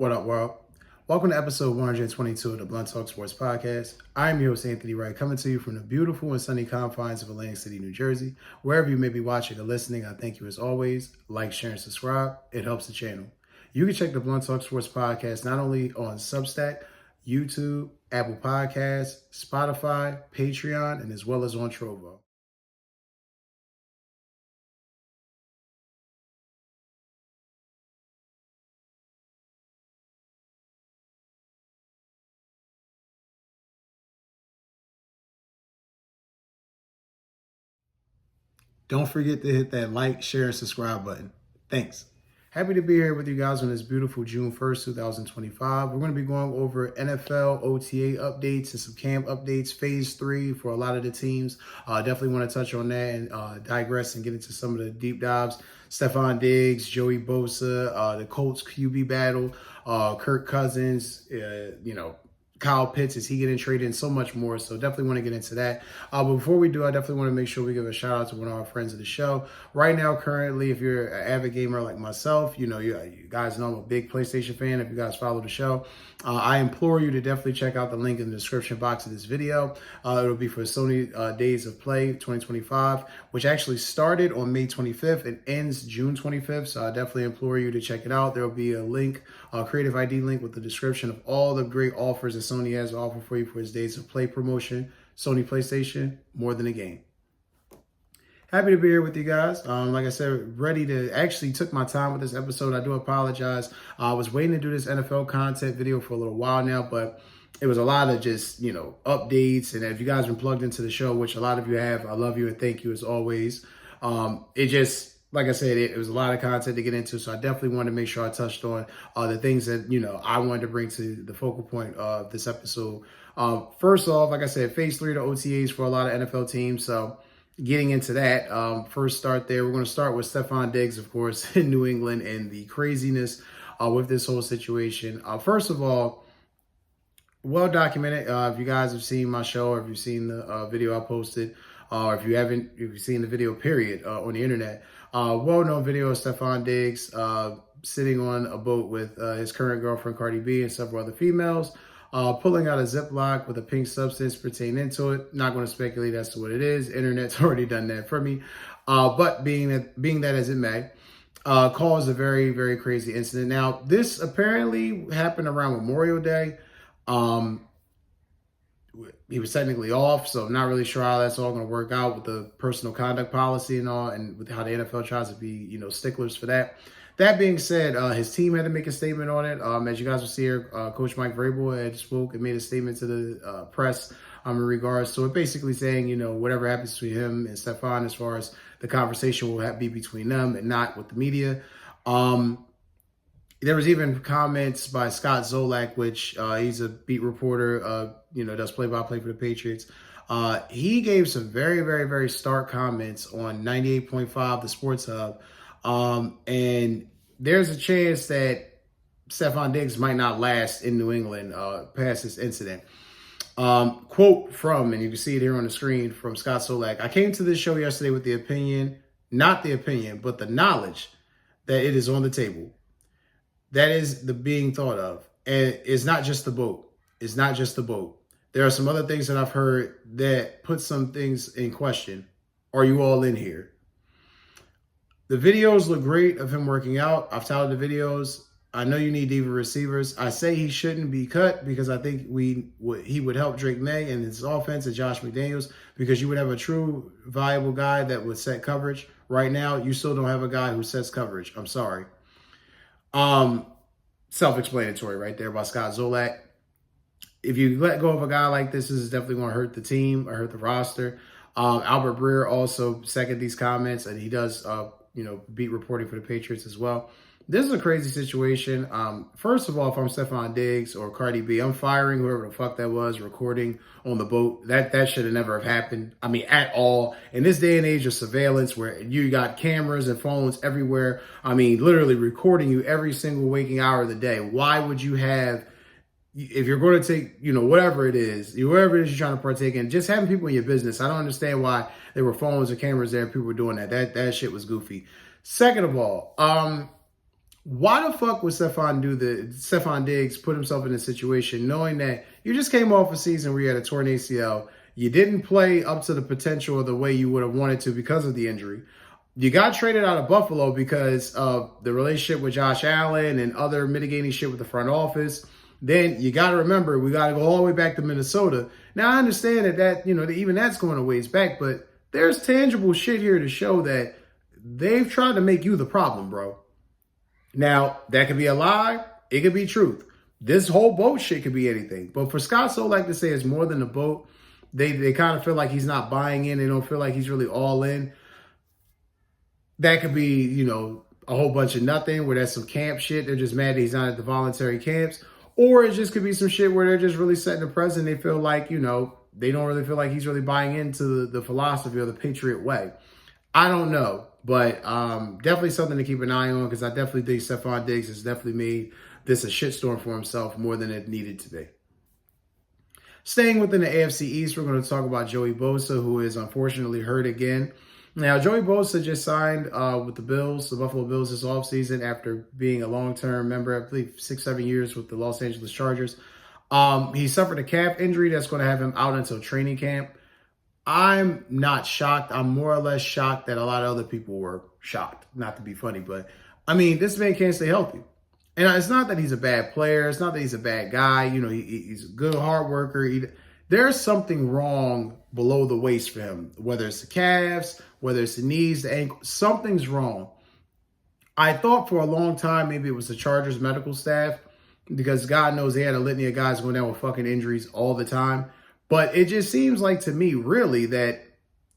What up, world? Welcome to episode 122 of the Blunt Talk Sports Podcast. I'm your host, Anthony Wright, coming to you from the beautiful and sunny confines of Atlantic City, New Jersey. Wherever you may be watching or listening, I thank you as always. Like, share, and subscribe. It helps the channel. You can check the Blunt Talk Sports Podcast not only on Substack, YouTube, Apple Podcasts, Spotify, Patreon, and as well as on Trovo. Don't forget to hit that like, share, and subscribe button. Thanks. Happy to be here with you guys on this beautiful June 1st, 2025. We're going to be going over NFL OTA updates and some camp updates, phase 3 for a lot of the teams. Definitely want to touch on that and digress and get into some of the deep dives. Stefon Diggs, Joeybosa, the Colts QB battle, Kirk Cousins, kylepitts, is he getting traded, and so much more. So definitely want to get into that. But before we do, I definitely want to make sure we give a shout out to one of our friends of the show. Right now, currently, if you're an avid gamer like myself, you guys know I'm a big PlayStation fan. If you guys follow the show, I implore you to definitely check out the link in the description box of this video. It'll be for Sony Days of Play 2025, which actually started on May 25th and ends June 25th. So I definitely implore you to check it out. There will be a link, a creative ID link with the description of all the great offers that Sony has to offer for you for his Days of Play promotion. Sony PlayStation, more than a game. Happy to be here with you guys. Like I said, ready to actually took my time with this episode. I do apologize. I was waiting to do this NFL content video for a little while now, but it was a lot of just, updates. And if you guys have been plugged into the show, which a lot of you have, I love you and thank you as always. It just, like I said, it was a lot of content to get into. So I definitely wanted to make sure I touched on the things that, I wanted to bring to the focal point of this episode. First off, like I said, phase 3 of the OTAs for a lot of NFL teams. So getting into that, first start there, we're going to start with Stefon Diggs, of course, in New England and the craziness with this whole situation. First of all, well documented. If you guys have seen my show, or if you've seen the video I posted, or if you've seen the video period on the internet, well-known video of Stefon Diggs sitting on a boat with his current girlfriend Cardi B and several other females, pulling out a Ziploc with a pink substance pertaining into it. Not going to speculate as to what it is. Internet's already done that for me. But being that as it may, caused a very, very crazy incident. Now, this apparently happened around Memorial Day. He was technically off, so I'm not really sure how that's all going to work out with the personal conduct policy and all, and with how the NFL tries to be, sticklers for that. That being said, his team had to make a statement on it. As you guys will see here, Coach Mike Vrabel had spoke and made a statement to the press in regards to it, basically saying, whatever happens to him and Stefon, as far as the conversation will be between them and not with the media. There was even comments by Scott Zolak, which he's a beat reporter, does play-by-play for the Patriots. He gave some very, very, very stark comments on 98.5, the Sports Hub. And there's a chance that Stefon Diggs might not last in New England past this incident. Quote from, and you can see it here on the screen, from Scott Zolak: "I came to this show yesterday with the opinion, not the opinion, but the knowledge that it is on the table. That is the being thought of. And it's not just the boat. It's not just the boat. There are some other things that I've heard that put some things in question. Are you all in here? The videos look great of him working out. I've touted the videos. I know you need diva receivers. I say he shouldn't be cut because I think he would help Drake May and his offense and Josh McDaniels, because you would have a true viable guy that would set coverage. Right now, you still don't have a guy who sets coverage. I'm sorry." Self-explanatory right there by Scott Zolak. If you let go of a guy like this is definitely going to hurt the team or hurt the roster. Albert Breer also seconded these comments, and he does, beat reporting for the Patriots as well. This is a crazy situation. First of all, if I'm Stefon Diggs or Cardi B, I'm firing whoever the fuck that was recording on the boat. That should have never have happened. I mean, at all. In this day and age of surveillance where you got cameras and phones everywhere, I mean, literally recording you every single waking hour of the day. Why would you have, if you're going to take, whatever it is you're trying to partake in, just having people in your business? I don't understand why there were phones or cameras there and people were doing that. That shit was goofy. Second of all, Why the fuck would Stefon Diggs put himself in a situation knowing that you just came off a season where you had a torn ACL, you didn't play up to the potential or the way you would have wanted to because of the injury. You got traded out of Buffalo because of the relationship with Josh Allen and other mitigating shit with the front office. Then you got to remember, we got to go all the way back to Minnesota. Now, I understand that even that's going a ways back, but there's tangible shit here to show that they've tried to make you the problem, bro. Now, that could be a lie. It could be truth. This whole boat shit could be anything. But for Scott So like to say it's more than a boat, they kind of feel like he's not buying in. They don't feel like he's really all in. That could be, a whole bunch of nothing where that's some camp shit. They're just mad that he's not at the voluntary camps. Or it just could be some shit where they're just really setting the precedent. They feel like, they don't really feel like he's really buying into the philosophy or the Patriot way. I don't know. But definitely something to keep an eye on because I definitely think Stefon Diggs has definitely made this a shitstorm for himself more than it needed to be. Staying within the AFC East, we're going to talk about Joey Bosa, who is unfortunately hurt again. Now, Joey Bosa just signed with the Buffalo Bills this offseason after being a long-term member, I believe 6-7 years with the Los Angeles Chargers. He suffered a calf injury that's going to have him out until training camp. I'm not shocked. I'm more or less shocked that a lot of other people were shocked. Not to be funny, but I mean, this man can't stay healthy. And it's not that he's a bad player. It's not that he's a bad guy. He's a good hard worker. There's something wrong below the waist for him, whether it's the calves, whether it's the knees, the ankle, something's wrong. I thought for a long time maybe it was the Chargers medical staff because God knows they had a litany of guys going down with fucking injuries all the time. But it just seems like to me, really, that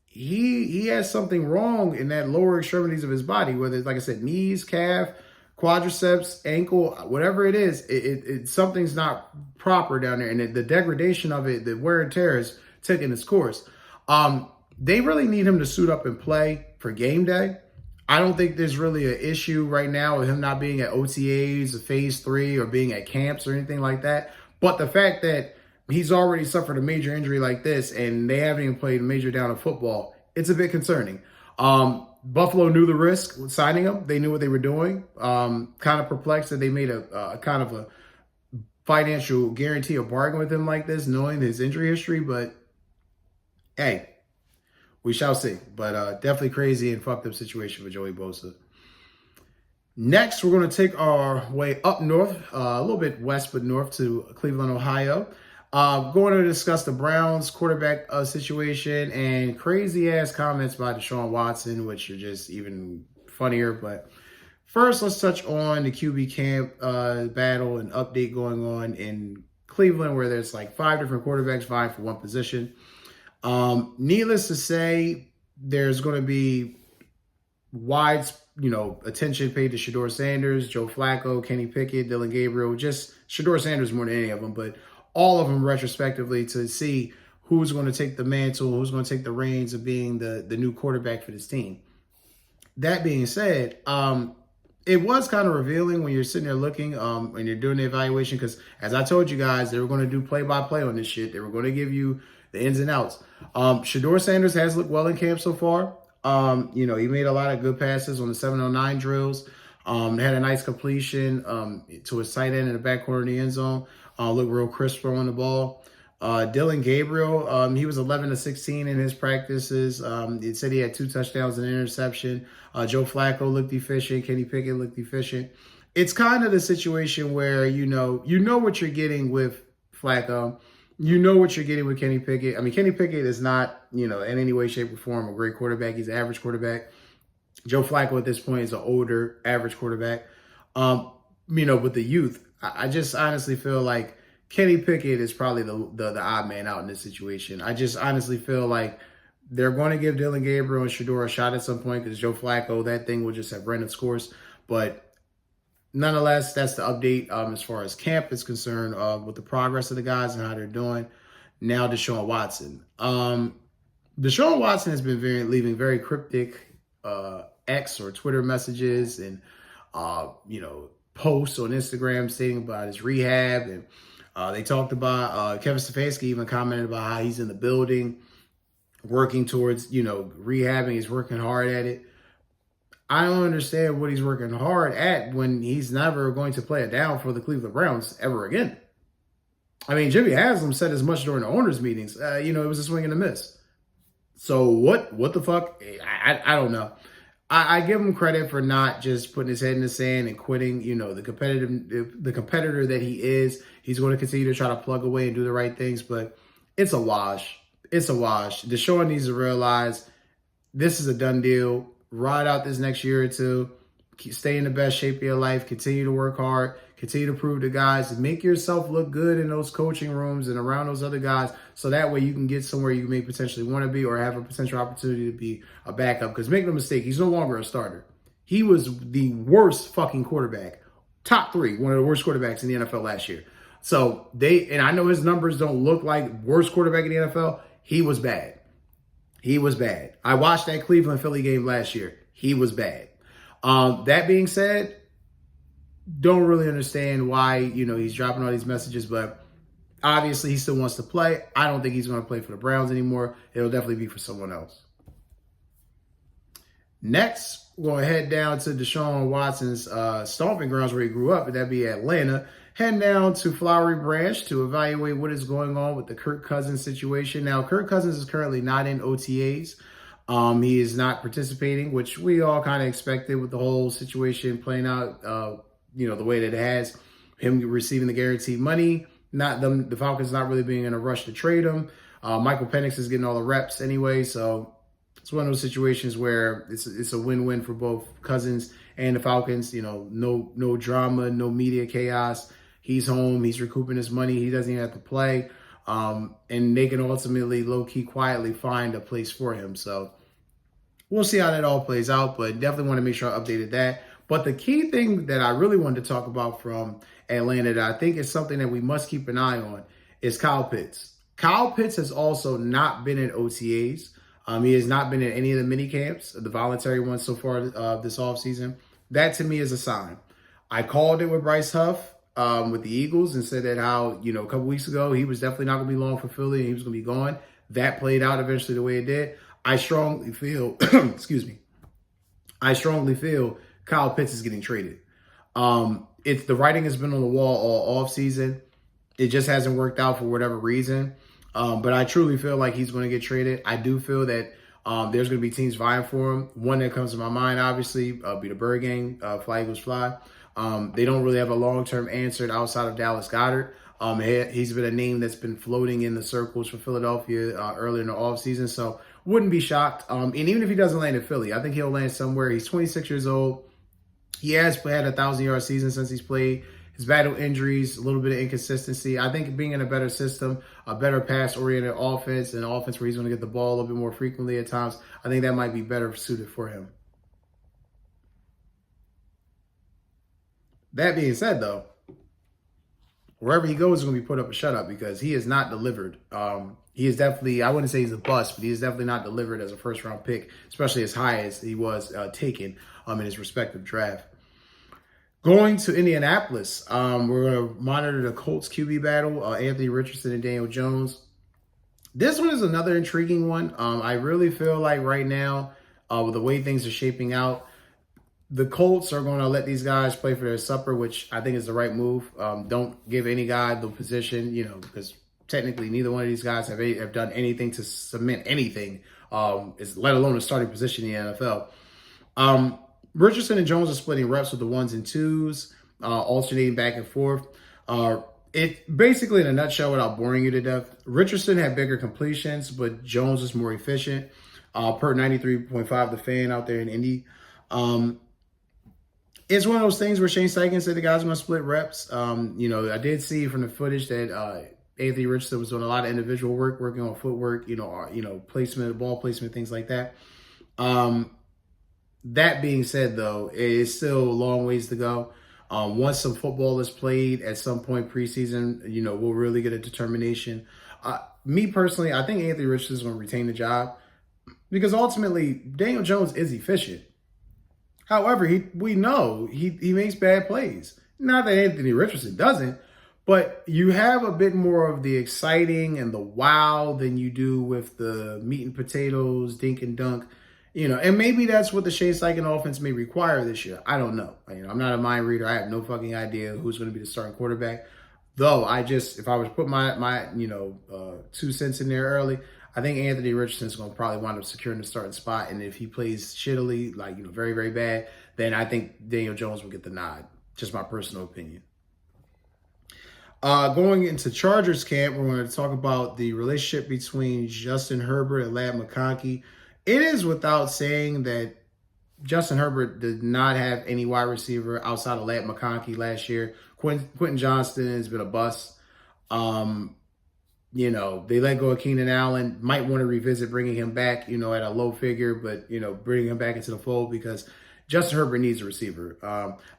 he has something wrong in that lower extremities of his body, whether it's, like I said, knees, calf, quadriceps, ankle, whatever it is, it something's not proper down there. And the degradation of it, the wear and tear is taking its course. They really need him to suit up and play for game day. I don't think there's really an issue right now with him not being at OTAs or phase 3 or being at camps or anything like that. But the fact that he's already suffered a major injury like this and they haven't even played a major down of football, it's a bit concerning. Buffalo knew the risk with signing him. They knew what they were doing. Kind of perplexed that they made a kind of a financial guarantee or bargain with him like this, knowing his injury history. But hey, we shall see. But definitely crazy and fucked up situation for Joey Bosa. Next, we're going to take our way up north, a little bit west but north to Cleveland, Ohio. Going to discuss the Browns quarterback situation and crazy ass comments by Deshaun Watson, which are just even funnier. But first, let's touch on the QB camp battle and update going on in Cleveland, where there's like 5 different quarterbacks vying for one position. Needless to say, there's going to be wide, attention paid to sheduersanders, Joe Flacco, Kenny Pickett, Dylan Gabriel, just sheduersanders more than any of them, but all of them retrospectively to see who's going to take the mantle, who's going to take the reins of being the new quarterback for this team. That being said, it was kind of revealing when you're sitting there looking and you're doing the evaluation because, as I told you guys, they were going to do play-by-play on this shit. They were going to give you the ins and outs. Sheduersanders has looked well in camp so far. He made a lot of good passes on the 709 drills. Had a nice completion to his tight end in the back corner of the end zone. Looked real crisp throwing the ball. Dylan Gabriel, he was 11-16 in his practices. It said he had 2 touchdowns and an interception. Joe Flacco looked efficient. Kenny Pickett looked efficient. It's kind of the situation where you know what you're getting with Flacco. You know what you're getting with Kenny Pickett. I mean, Kenny Pickett is not, in any way, shape, or form a great quarterback. He's an average quarterback. Joe Flacco at this point is an older, average quarterback. With the youth, I just honestly feel like Kenny Pickett is probably the odd man out in this situation. I just honestly feel like they're going to give Dylan Gabriel and Shedeur a shot at some point because Joe Flacco, that thing will just have run its course. But nonetheless, that's the update as far as camp is concerned with the progress of the guys and how they're doing. Now, Deshaun Watson. Deshaun Watson has been leaving very cryptic X or Twitter messages and, posts on Instagram stating about his rehab. And they talked about Kevin Stefanski even commented about how he's in the building working towards, rehabbing. He's working hard at it. I don't understand what he's working hard at when he's never going to play it down for the Cleveland Browns ever again. I mean, Jimmy Haslam said as much during the owners' meetings. It was a swing and a miss. So what the fuck? I don't know. I give him credit for not just putting his head in the sand and quitting. The competitor that he is. He's going to continue to try to plug away and do the right things, but it's a wash. It's a wash. Deshaun needs to realize this is a done deal. Ride out this next year or two. Stay in the best shape of your life. Continue to work hard. Continue to prove to guys. Make yourself look good in those coaching rooms and around those other guys, so that way you can get somewhere you may potentially want to be or have a potential opportunity to be a backup. Because make no mistake, he's no longer a starter. He was the worst fucking quarterback. Top 3, one of the worst quarterbacks in the NFL last year. So and I know his numbers don't look like worst quarterback in the NFL. He was bad. He was bad. I watched that Cleveland-Philly game last year. He was bad. That being said, don't really understand why, he's dropping all these messages, but obviously he still wants to play. I don't think he's going to play for the Browns anymore. It'll definitely be for someone else. Next, we're going to head down to Deshaun Watson's stomping grounds where he grew up, and that'd be Atlanta. Heading down to Flowery Branch to evaluate what is going on with the Kirk Cousins situation. Now, Kirk Cousins is currently not in OTAs. He is not participating, which we all kind of expected with the whole situation playing out, the way that it has. Him receiving the guaranteed money, the Falcons not really being in a rush to trade him. Michael Penix is getting all the reps anyway, so it's one of those situations where it's a win-win for both Cousins and the Falcons. No drama, no media chaos. He's home. He's recouping his money. He doesn't even have to play. And they can ultimately, low-key, quietly find a place for him. So we'll see how that all plays out, but definitely want to make sure I updated that. But the key thing that I really wanted to talk about from Atlanta that I think is something that we must keep an eye on is Kyle Pitts. Kyle Pitts has also not been in OTAs. He has not been in any of the mini camps, the voluntary ones so far this offseason. That to me is a sign. I called it with Bryce Huff with the Eagles and said that how, a couple weeks ago, he was definitely not going to be long for Philly and he was going to be gone. That played out eventually the way it did. I strongly feel, Kyle Pitts is getting traded. The writing has been on the wall all offseason. It just hasn't worked out for whatever reason. But I truly feel like he's going to get traded. I do feel that there's going to be teams vying for him. One that comes to my mind, obviously, be the Bird Gang, Fly Eagles Fly. They don't really have a long-term answer outside of Dallas Goedert. He's been a name that's been floating in the circles for Philadelphia earlier in the offseason, so wouldn't be shocked. And even if he doesn't land in Philly, I think he'll land somewhere. He's 26 years old. He has had a 1,000-yard season since he's played. He's battled injuries, a little bit of inconsistency. I think being in a better system, a better pass-oriented offense, and an offense where he's going to get the ball a little bit more frequently at times, I think that might be better suited for him. That being said, though, wherever he goes is going to be put up a shutout because he has not delivered. He is definitely, I wouldn't say he's a bust, but he is definitely not delivered as a first-round pick, especially as high as he was taken in his respective draft. Going to Indianapolis, we're going to monitor the Colts QB battle, Anthony Richardson and Daniel Jones. This one is another intriguing one. I really feel like right now, with the way things are shaping out, the Colts are going to let these guys play for their supper, which I think is the right move. Don't give any guy the position, because technically neither one of these guys have done anything to cement anything, let alone a starting position in the NFL. Richardson and Jones are splitting reps with the 1s and 2s, alternating back and forth. It basically, in a nutshell, without boring you to death, Richardson had bigger completions, but Jones is more efficient. Per 93.5, the fan out there in Indy. It's one of those things where Shane Steichen said the guys are going to split reps. I did see from the footage that Anthony Richardson was doing a lot of individual work, working on footwork, placement, ball placement, things like that. That being said, though, it's still a long ways to go. Once some football is played at some point preseason, we'll really get a determination. Me personally, I think Anthony Richardson is going to retain the job because ultimately Daniel Jones is efficient. However, we know he makes bad plays. Not that Anthony Richardson doesn't, but you have a bit more of the exciting and the wow than you do with the meat and potatoes, dink and dunk. and maybe that's what the Shea Steichen offense may require this year. I don't know. I'm not a mind reader. I have no fucking idea who's going to be the starting quarterback. Though if I was to put my 2 cents in there early, I think Anthony Richardson's going to probably wind up securing the starting spot. And if he plays shittily, very, very bad, then I think Daniel Jones will get the nod. Just my personal opinion. Going into Chargers camp, we're going to talk about the relationship between Justin Herbert and Ladd McConkey. It is without saying that Justin Herbert did not have any wide receiver outside of Ladd McConkey last year. Quentin Johnston has been a bust. They let go of Keenan Allen. Might want to revisit bringing him back, at a low figure, but, bringing him back into the fold because Justin Herbert needs a receiver.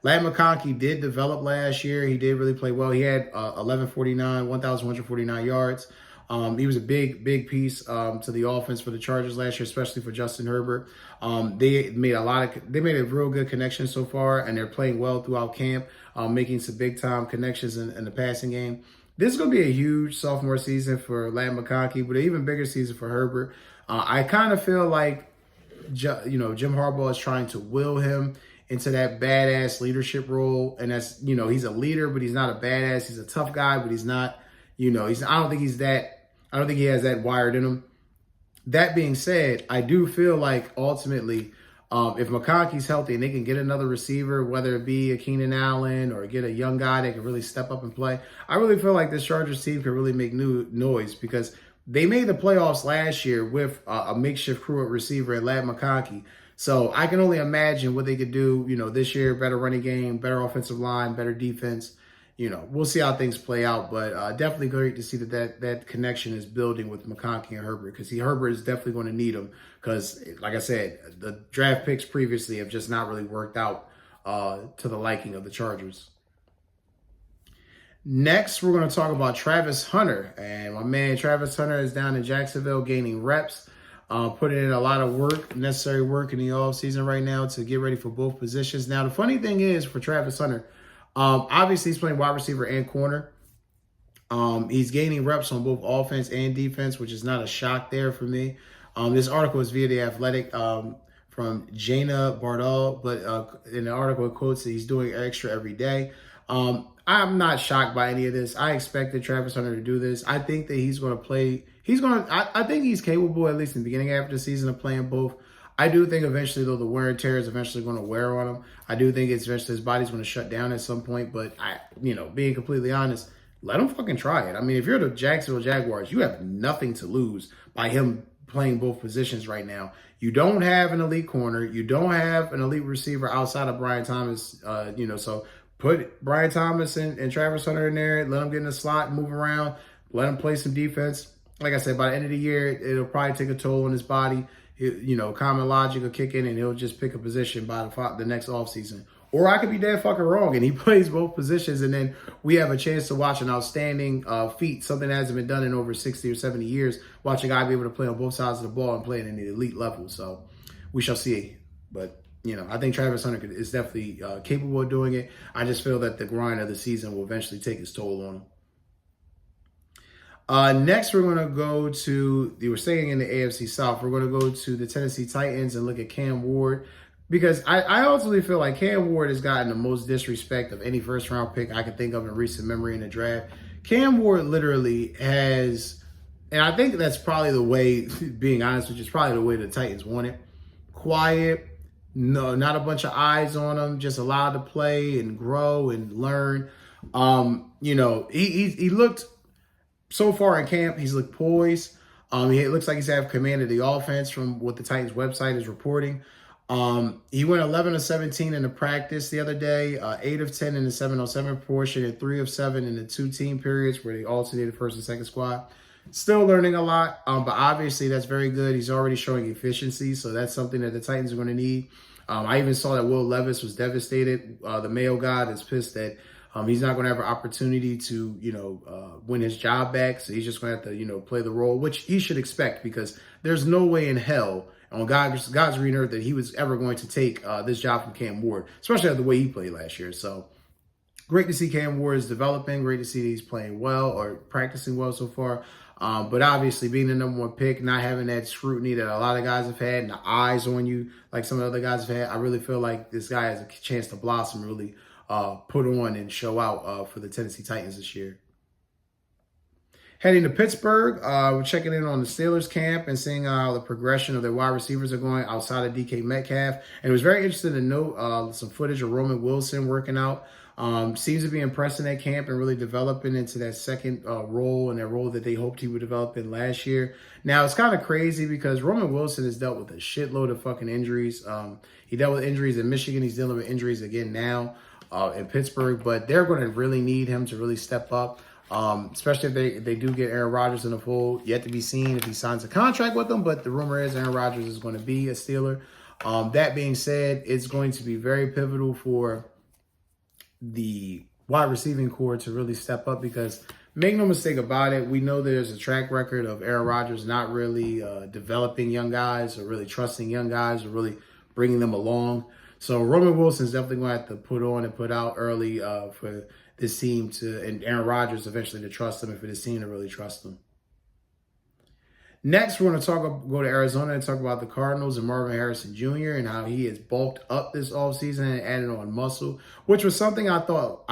Ladd McConkey did develop last year. He did really play well. He had 1,149 yards. He was a big piece to the offense for the Chargers last year, especially for Justin Herbert. They made a real good connection so far, and they're playing well throughout camp, making some big time connections in the passing game. This is going to be a huge sophomore season for Ladd McConkey, but an even bigger season for Herbert. I kind of feel like Jim Harbaugh is trying to will him into that badass leadership role, and that's he's a leader, but he's not a badass. He's a tough guy, but he's not. I don't think he has that wired in him. That being said, I do feel like ultimately, if McConkey's healthy and they can get another receiver, whether it be a Keenan Allen or get a young guy that can really step up and play, I really feel like this Chargers team can really make new noise because they made the playoffs last year with a makeshift crew at receiver and Ladd McConkey. So I can only imagine what they could do, this year. Better running game, better offensive line, better defense. We'll see how things play out, but definitely great to see that connection is building with McConkey and Herbert because Herbert is definitely going to need him because, like I said, the draft picks previously have just not really worked out to the liking of the Chargers. Next, we're going to talk about Travis Hunter, and my man Travis Hunter is down in Jacksonville gaining reps, putting in a lot of necessary work in the offseason right now to get ready for both positions. Now, the funny thing is for Travis Hunter, obviously, he's playing wide receiver and corner. He's gaining reps on both offense and defense, which is not a shock there for me. This article is via The Athletic from Jana Bardal, but in the article it quotes that he's doing extra every day. I'm not shocked by any of this. I expected Travis Hunter to do this. I think that he's going to play. I think he's capable, at least in the beginning half of the season, of playing both. I do think eventually, though, the wear and tear is eventually going to wear on him. I do think eventually his body's going to shut down at some point. But, being completely honest, let him fucking try it. I mean, if you're the Jacksonville Jaguars, you have nothing to lose by him playing both positions right now. You don't have an elite corner. You don't have an elite receiver outside of Brian Thomas, so put Brian Thomas and Travis Hunter in there. Let him get in the slot, move around. Let him play some defense. Like I said, by the end of the year, it'll probably take a toll on his body. Common logic will kick in and he'll just pick a position by the next offseason. Or I could be dead fucking wrong and he plays both positions and then we have a chance to watch an outstanding feat, something that hasn't been done in over 60 or 70 years, watch a guy be able to play on both sides of the ball and play at an elite level. So we shall see. But, I think Travis Hunter is definitely capable of doing it. I just feel that the grind of the season will eventually take its toll on him. Next, we're going to go to, we're staying in the AFC South. We're going to go to the Tennessee Titans and look at Cam Ward because I ultimately feel like Cam Ward has gotten the most disrespect of any first-round pick I can think of in recent memory in the draft. Cam Ward literally has, and I think that's probably the way, being honest with you, it's probably the way the Titans want it. Quiet, no, not a bunch of eyes on him, just allowed to play and grow and learn. He looked, so far in camp, he's looked poised. It looks like he's had command of the offense from what the Titans website is reporting. He went 11 of 17 in the practice the other day, 8 of 10 in the 7-on-7 portion, and 3 of 7 in the 2-team periods where they alternated first and second squad. Still learning a lot, but obviously that's very good. He's already showing efficiency, so that's something that the Titans are going to need. I even saw that Will Levis was devastated. The Mayo guy is pissed that he's not going to have an opportunity to, win his job back. So he's just going to have to, play the role, which he should expect because there's no way in hell on God's green earth that he was ever going to take this job from Cam Ward, especially after the way he played last year. So great to see Cam Ward is developing. Great to see that he's playing well or practicing well so far. But obviously, being the number one pick, not having that scrutiny that a lot of guys have had and the eyes on you like some of the other guys have had, I really feel like this guy has a chance to blossom, really put on and show out for the Tennessee Titans this year. Heading to Pittsburgh, we're checking in on the Steelers camp and seeing how the progression of their wide receivers are going outside of DK Metcalf. And it was very interesting to note some footage of Roman Wilson working out. Seems to be impressing that camp and really developing into that second role and that role that they hoped he would develop in last year. Now, it's kind of crazy because Roman Wilson has dealt with a shitload of fucking injuries. He dealt with injuries in Michigan. He's dealing with injuries again now in Pittsburgh. But they're going to really need him to really step up. Especially if they do get Aaron Rodgers in the fold. Yet to be seen if he signs a contract with them, but the rumor is Aaron Rodgers is going to be a Steeler. That being said, it's going to be very pivotal for the wide receiving core to really step up because make no mistake about it, we know there's a track record of Aaron Rodgers not really developing young guys or really trusting young guys or really bringing them along. So Roman Wilson's definitely going to have to put on and put out early for this team and Aaron Rodgers eventually to trust him and for this team to really trust him. Next, we're going to go to Arizona and talk about the Cardinals and Marvin Harrison Jr. and how he has bulked up this offseason and added on muscle, which was something I thought,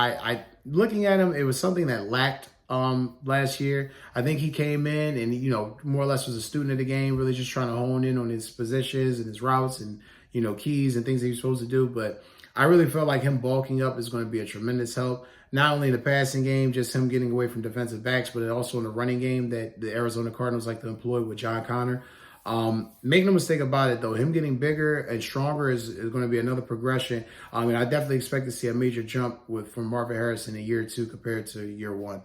looking at him, it was something that lacked last year. I think he came in and, more or less was a student of the game, really just trying to hone in on his positions and his routes and, keys and things that he's supposed to do. But I really felt like him bulking up is going to be a tremendous help. Not only in the passing game, just him getting away from defensive backs, but also in the running game that the Arizona Cardinals like to employ with John Connor. Make no mistake about it, though. Him getting bigger and stronger is going to be another progression. I definitely expect to see a major jump from Marvin Harrison in year 2 compared to year 1.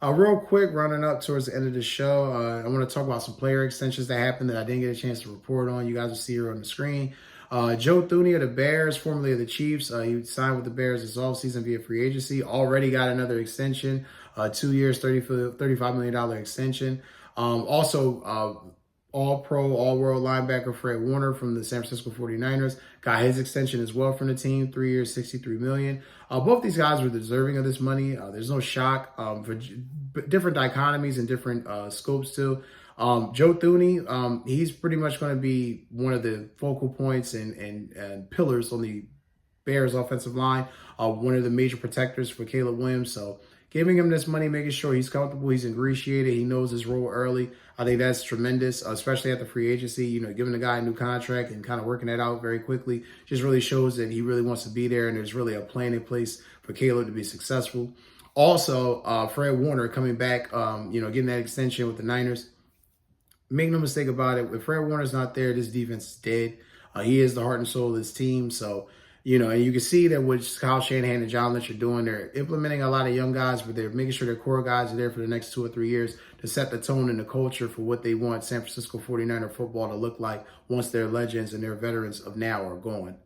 Real quick, running up towards the end of the show, I want to talk about some player extensions that happened that I didn't get a chance to report on. You guys will see here on the screen. Joe Thuney of the Bears, formerly of the Chiefs, he signed with the Bears this offseason via free agency. Already got another extension, 2 years, $35 million extension. Also, all-pro, all-world linebacker Fred Warner from the San Francisco 49ers got his extension as well from the team, 3 years, $63 million. Both these guys were deserving of this money. There's no shock for different dichotomies and different scopes too. Joe Thuney, he's pretty much going to be one of the focal points and pillars on the Bears offensive line, one of the major protectors for Caleb Williams. So giving him this money, making sure he's comfortable, he's ingratiated, he knows his role early. I think that's tremendous, especially at the free agency. Giving the guy a new contract and kind of working that out very quickly just really shows that he really wants to be there and there's really a plan in place for Caleb to be successful. Also, Fred Warner coming back, getting that extension with the Niners. Make no mistake about it. If Fred Warner's not there, this defense is dead. He is the heart and soul of this team. So, and you can see that what Kyle Shanahan and John Lynch are doing, they're implementing a lot of young guys, but they're making sure their core guys are there for the next 2 or 3 years to set the tone and the culture for what they want San Francisco 49er football to look like once their legends and their veterans of now are gone.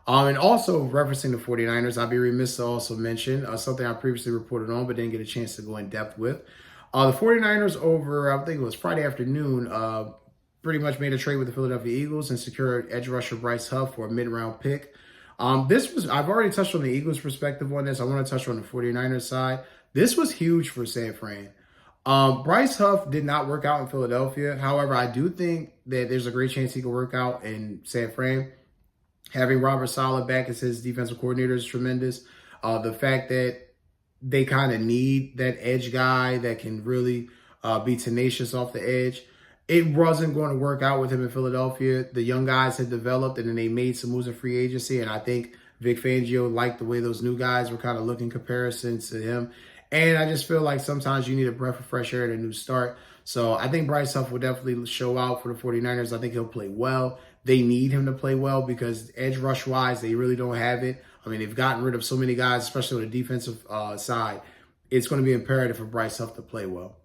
And also referencing the 49ers, I'd be remiss to also mention something I previously reported on but didn't get a chance to go in depth with. The 49ers over, I think it was Friday afternoon, pretty much made a trade with the Philadelphia Eagles and secured edge rusher Bryce Huff for a mid-round pick. I've already touched on the Eagles' perspective on this. I want to touch on the 49ers side. This was huge for San Fran. Bryce Huff did not work out in Philadelphia. However, I do think that there's a great chance he could work out in San Fran. Having Robert Saleh back as his defensive coordinator is tremendous. The fact that they kind of need that edge guy that can really be tenacious off the edge. It wasn't going to work out with him in Philadelphia. The young guys had developed and then they made some moves in free agency. And I think Vic Fangio liked the way those new guys were kind of looking in comparison to him. And I just feel like sometimes you need a breath of fresh air and a new start. So I think Bryce Huff will definitely show out for the 49ers. I think he'll play well. They need him to play well because edge rush-wise, they really don't have it. They've gotten rid of so many guys, especially on the defensive side. It's going to be imperative for Bryce Huff to play well.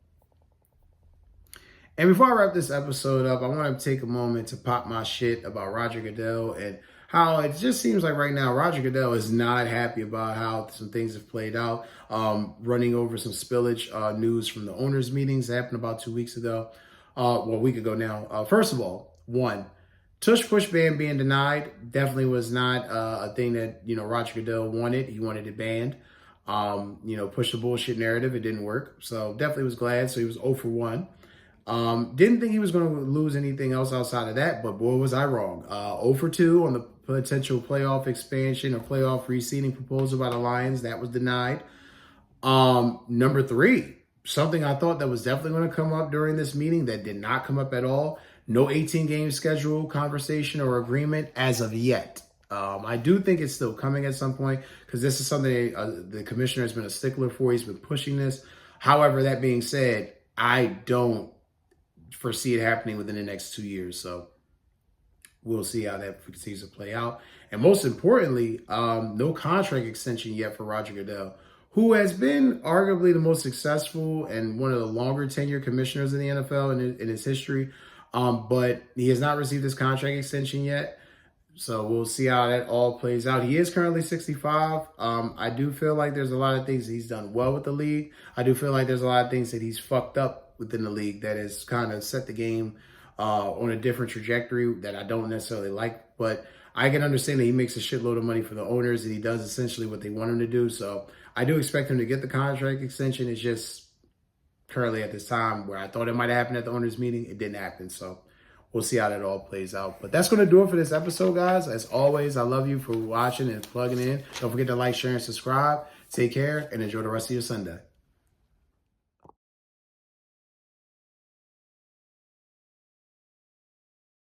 And before I wrap this episode up, I want to take a moment to pop my shit about Roger Goodell and how it just seems like right now Roger Goodell is not happy about how some things have played out. Running over some spillage news from the owners' meetings that happened about 2 weeks ago. A week ago now. First of all, tush push ban being denied definitely was not a thing that Roger Goodell wanted. He wanted it banned. push the bullshit narrative. It didn't work. So definitely was glad. So he was 0 for 1. Didn't think he was going to lose anything else outside of that, but boy, was I wrong. 0 for 2 on the potential playoff expansion or playoff reseeding proposal by the Lions. That was denied. Number 3, something I thought that was definitely going to come up during this meeting that did not come up at all. No 18-game schedule conversation or agreement as of yet. I do think it's still coming at some point because this is something the commissioner has been a stickler for. He's been pushing this. However, that being said, I don't foresee it happening within the next 2 years. So we'll see how that continues to play out. And most importantly, no contract extension yet for Roger Goodell, who has been arguably the most successful and one of the longer tenure commissioners in the NFL in his history. But he has not received his contract extension yet. So we'll see how that all plays out. He is currently 65. I do feel like there's a lot of things he's done well with the league. I do feel like there's a lot of things that he's fucked up within the league that has kind of set the game on a different trajectory that I don't necessarily like. But I can understand that he makes a shitload of money for the owners and he does essentially what they want him to do. So I do expect him to get the contract extension. It's just currently at this time where I thought it might have happened at the owners meeting. It didn't happen. So we'll see how that all plays out. But that's going to do it for this episode, guys. As always, I love you for watching and plugging in. Don't forget to like, share, and subscribe. Take care and enjoy the rest of your Sunday.